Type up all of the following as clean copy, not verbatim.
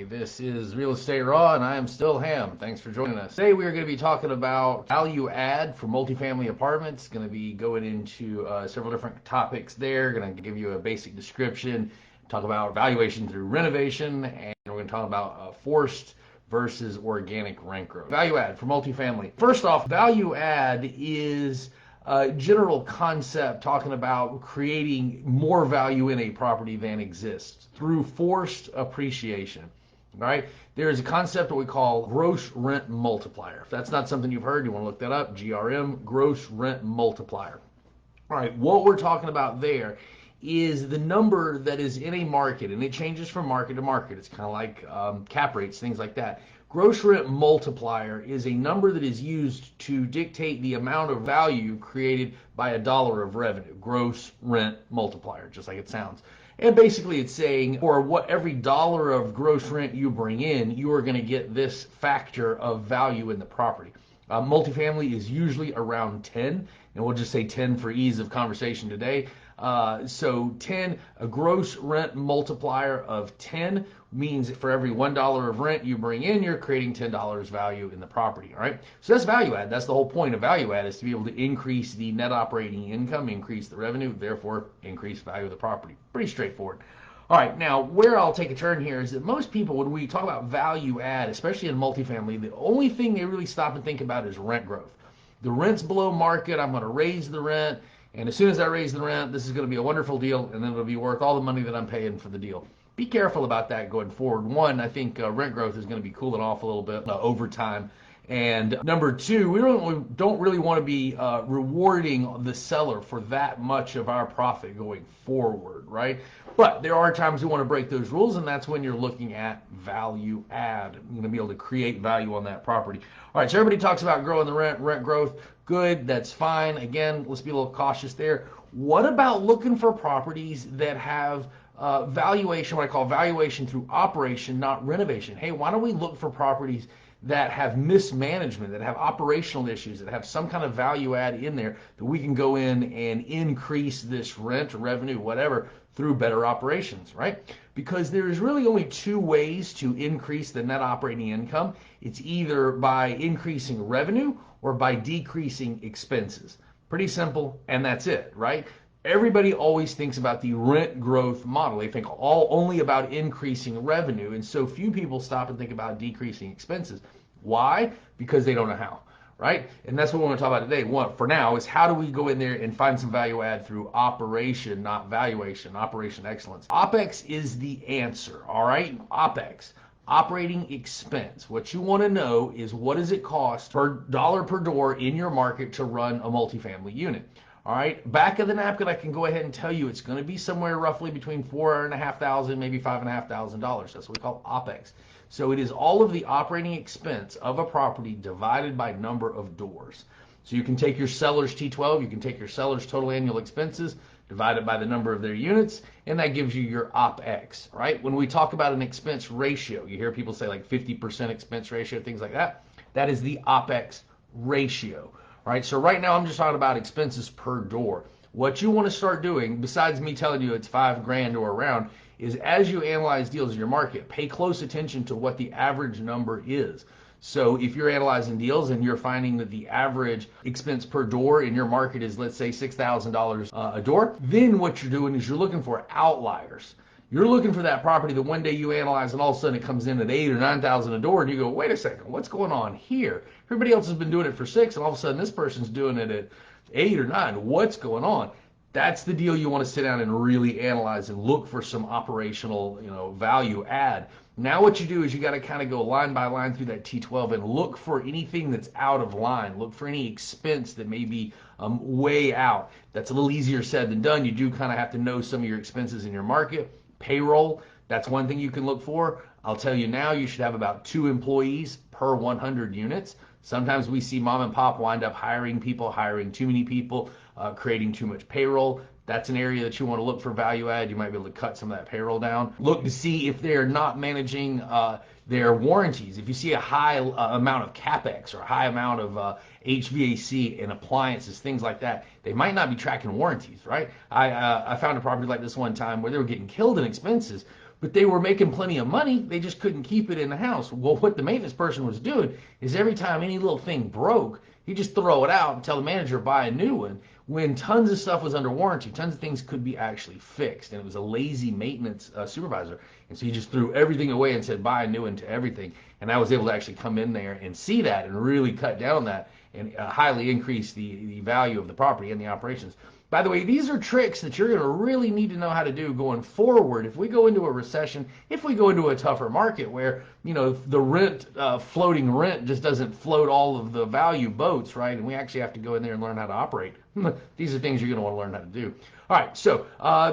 This is Real Estate Raw, and I am still Ham. Thanks for joining us. Today we are going to be talking about value add for multifamily apartments. Going to be going into several different topics there. Going to give you a basic description, talk about valuation through renovation, and we're going to talk about forced versus organic rent growth. Value add for multifamily. First off, value add is a general concept talking about creating more value in a property than exists through forced appreciation. All right, there is a concept that we call gross rent multiplier. If that's not something you've heard, you want to look that up. GRM, gross rent multiplier. All right, what we're talking about there is the number that is in a market, and it changes from market to market. It's kind of like cap rates, things like that. Gross rent multiplier is a number that is used to dictate the amount of value created by a dollar of revenue. Gross rent multiplier, just like it sounds. And basically it's saying for every dollar of gross rent you bring in, you are going to get this factor of value in the property. Multifamily is usually around 10, and we'll just say 10 for ease of conversation today. So 10, a gross rent multiplier of 10 means that for every $1 of rent you bring in, you're creating $10 value in the property. All right. So that's value add. That's the whole point of value add, is to be able to increase the net operating income, increase the revenue, therefore increase value of the property. Pretty straightforward. All right, now where I'll take a turn here is that most people, when we talk about value add, especially in multifamily, the only thing they really stop and think about is rent growth. The rent's below market, I'm going to raise the rent, and as soon as I raise the rent, this is going to be a wonderful deal, and then it'll be worth all the money that I'm paying for the deal. Be careful about that going forward. One, I think rent growth is going to be cooling off a little bit over time. And number two, we don't really want to be rewarding the seller for that much of our profit going forward, right? But there are times we want to break those rules, and that's when you're looking at value add. You're going to be able to create value on that property. All right, so everybody talks about growing the rent growth. Good, that's fine. Again, let's be a little cautious there. What about looking for properties that have valuation, what I call valuation through operation, not renovation? Hey, why don't we look for properties that have mismanagement, that have operational issues, that have some kind of value add in there that we can go in and increase this rent, revenue, whatever, through better operations, right? Because there is really only two ways to increase the net operating income. It's either by increasing revenue or by decreasing expenses. Pretty simple, and that's it, right? Everybody always thinks about the rent growth model. They think only about increasing revenue, and so few people stop and think about decreasing expenses. Why? Because they don't know how, right? And that's what we're going to talk about today. One, for now, is how do we go in there and find some value add through operation, not valuation, operation excellence. Opex is the answer, all right? Opex. Operating expense. What you want to know is what does it cost per dollar per door in your market to run a multifamily unit. All right, back of the napkin, I can go ahead and tell you it's going to be somewhere roughly between $4,500, maybe $5,500. That's what we call Opex. So it is all of the operating expense of a property divided by number of doors. So you can take your seller's T12, you can take your seller's total annual expenses, divide it by the number of their units, and that gives you your Opex, right? When we talk about an expense ratio, you hear people say like 50% expense ratio, things like that. That is the Opex ratio. All right, so right now I'm just talking about expenses per door. What you want to start doing, besides me telling you it's $5,000 or around, is as you analyze deals in your market, pay close attention to what the average number is. So if you're analyzing deals and you're finding that the average expense per door in your market is, let's say, $6,000 a door, then what you're doing is you're looking for outliers. You're looking for that property that one day you analyze and all of a sudden it comes in at $8,000 or $9,000 a door, and you go, wait a second, what's going on here? Everybody else has been doing it for $6,000, and all of a sudden this person's doing it at $8,000 or $9,000. What's going on? That's the deal you want to sit down and really analyze and look for some operational, value add. Now what you do is you got to kind of go line by line through that T12 and look for anything that's out of line. Look for any expense that may be way out. That's a little easier said than done. You do kind of have to know some of your expenses in your market. Payroll, that's one thing you can look for. I'll tell you now, you should have about 2 employees per 100 units. Sometimes we see mom and pop wind up hiring too many people, creating too much payroll. That's an area that you want to look for value add. You might be able to cut some of that payroll down. Look to see if they're not managing their warranties. If you see a high amount of capex or a high amount of HVAC and appliances, things like that, they might not be tracking warranties, right? I found a property like this one time where they were getting killed in expenses, but they were making plenty of money. They just couldn't keep it in the house. Well, what the maintenance person was doing is every time any little thing broke, he'd just throw it out and tell the manager to buy a new one, when tons of stuff was under warranty. Tons of things could be actually fixed, and it was a lazy maintenance supervisor. And so he just threw everything away and said, buy a new one to everything. And I was able to actually come in there and see that and really cut down on that and highly increase the value of the property and the operations. By the way, these are tricks that you're going to really need to know how to do going forward. If we go into a recession, if we go into a tougher market where, you know, the rent, floating rent just doesn't float all of the value boats, right? And we actually have to go in there and learn how to operate. These are things you're going to want to learn how to do. All right, so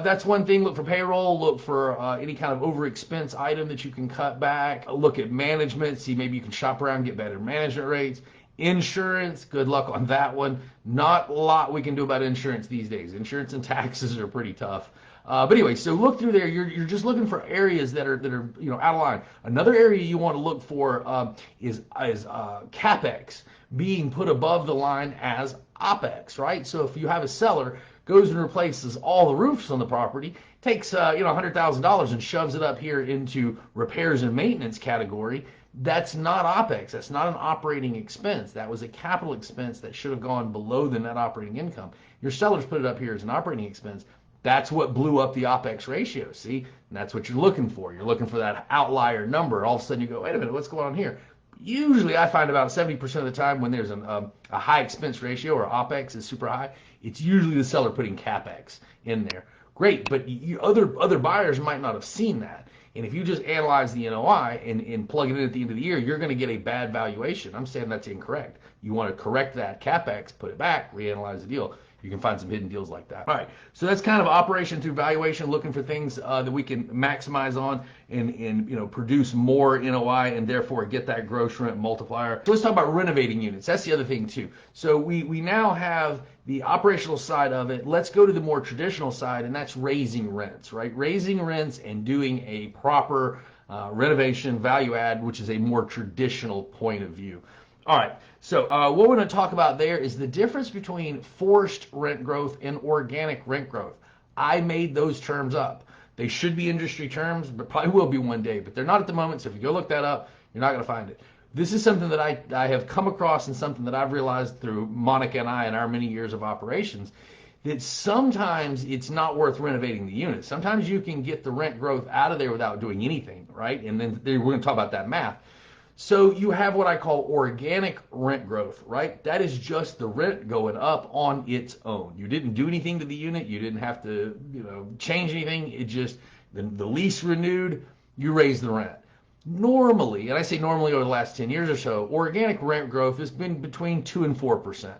that's one thing. Look for payroll. Look for any kind of over expense item that you can cut back. Look at management. See, maybe you can shop around, get better management rates. Insurance, good luck on that one. Not a lot we can do about insurance these days. Insurance and taxes are pretty tough. But anyway, so look through there. You're just looking for areas that are you know, out of line. Another area you want to look for is capex being put above the line as Opex, right? So if you have a seller goes and replaces all the roofs on the property, takes you know, $100,000 and shoves it up here into repairs and maintenance category, that's not Opex. That's not an operating expense. That was a capital expense that should have gone below the net operating income. Your sellers put it up here as an operating expense. That's what blew up the Opex ratio, see? And that's what you're looking for. You're looking for that outlier number. All of a sudden you go, wait a minute, what's going on here? Usually I find about 70% of the time when there's a high expense ratio or Opex is super high, it's usually the seller putting capex in there. Great, but other buyers might not have seen that. And if you just analyze the NOI and plug it in at the end of the year, you're going to get a bad valuation. I'm saying that's incorrect. You want to correct that capex, put it back, reanalyze the deal. You can find some hidden deals like that. All right, so that's kind of operation through valuation, looking for things that we can maximize on and you know, produce more NOI and therefore get that gross rent multiplier. So let's talk about renovating units. That's the other thing too. So we now have the operational side of it. Let's go to the more traditional side, and that's raising rents, right? Raising rents and doing a proper renovation value add, which is a more traditional point of view. All right, so what we're going to talk about there is the difference between forced rent growth and organic rent growth. I made those terms up. They should be industry terms, but probably will be one day, but they're not at the moment, so if you go look that up, you're not going to find it. This is something that I have come across and something that I've realized through Monica and I in our many years of operations, that sometimes it's not worth renovating the unit. Sometimes you can get the rent growth out of there without doing anything, right? And then we're going to talk about that math. So you have what I call organic rent growth, right? That is just the rent going up on its own. You didn't do anything to the unit. You didn't have to, you know, change anything. It just, the lease renewed, you raise the rent. Normally, and I say normally over the last 10 years or so, organic rent growth has been between 2 and 4%.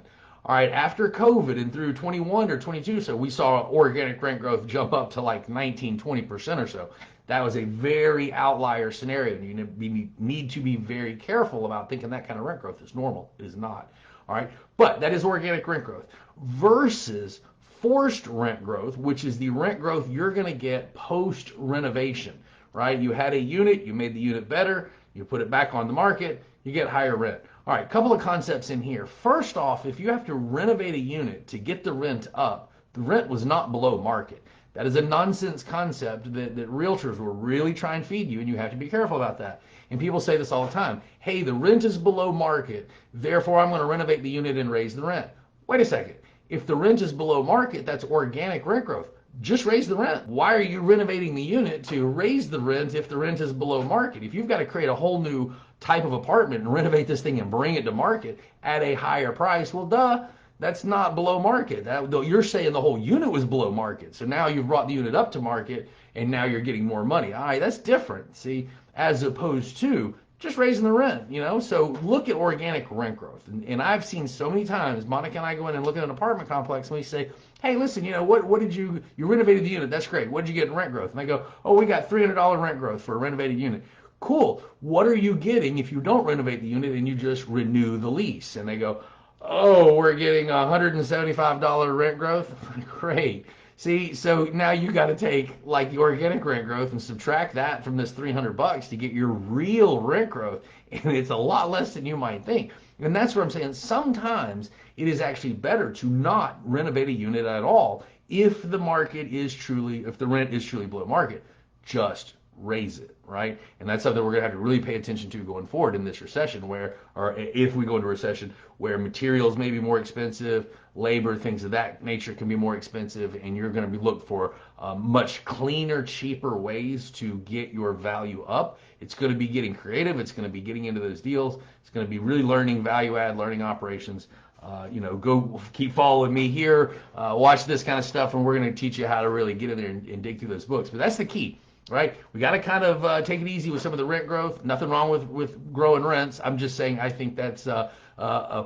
All right, after COVID and through 21 or 22, so we saw organic rent growth jump up to like 19, 20% or so. That was a very outlier scenario, and you need to be very careful about thinking that kind of rent growth is normal. It is not. All right, but that is organic rent growth versus forced rent growth, which is the rent growth you're going to get post renovation. Right? You had a unit, you made the unit better, you put it back on the market, you get higher rent. All right, a couple of concepts in here. First off, if you have to renovate a unit to get the rent up, the rent was not below market. That is a nonsense concept that realtors will really try and feed you, and you have to be careful about that. And people say this all the time. Hey, the rent is below market, therefore I'm going to renovate the unit and raise the rent. Wait a second. If the rent is below market, that's organic rent growth. Just raise the rent. Why are you renovating the unit to raise the rent if the rent is below market? If you've got to create a whole new type of apartment and renovate this thing and bring it to market at a higher price, well, duh, that's not below market. You're saying the whole unit was below market. So now you've brought the unit up to market and now you're getting more money. All right, that's different, see, as opposed to just raising the rent, you know? So look at organic rent growth. And I've seen so many times, Monica and I go in and look at an apartment complex and we say, hey, listen, you know, what did you renovated the unit, that's great. What did you get in rent growth? And they go, oh, we got $300 rent growth for a renovated unit. Cool. What are you getting if you don't renovate the unit and you just renew the lease? And they go, oh, we're getting $175 rent growth? Great. See, so now you got to take like the organic rent growth and subtract that from this $300 to get your real rent growth, and it's a lot less than you might think. And that's what I'm saying. Sometimes it is actually better to not renovate a unit at all if the market is truly, if the rent is truly below market. Just raise it, right? And that's something we're going to have to really pay attention to going forward in this recession, where, or if we go into recession, where materials may be more expensive, labor, things of that nature can be more expensive, and you're going to be looking for much cleaner, cheaper ways to get your value up. It's going to be getting creative. It's going to be getting into those deals. It's going to be really learning value add, learning operations. Go keep following me here, watch this kind of stuff, and we're going to teach you how to really get in there and dig through those books. But that's the key, right? We got to kind of take it easy with some of the rent growth. Nothing wrong with growing rents. I'm just saying I think that's a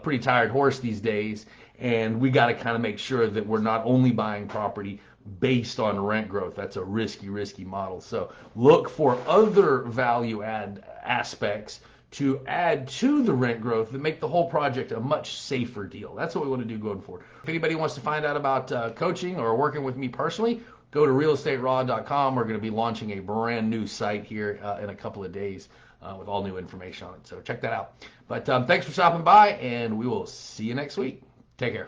pretty tired horse these days, and we got to kind of make sure that we're not only buying property based on rent growth. That's a risky model. So look for other value add aspects to add to the rent growth that make the whole project a much safer deal. That's what we want to do going forward. If anybody wants to find out about coaching or working with me personally, go to realestateraw.com. We're going to be launching a brand new site here in a couple of days with all new information on it. So check that out. But thanks for stopping by, and we will see you next week. Take care.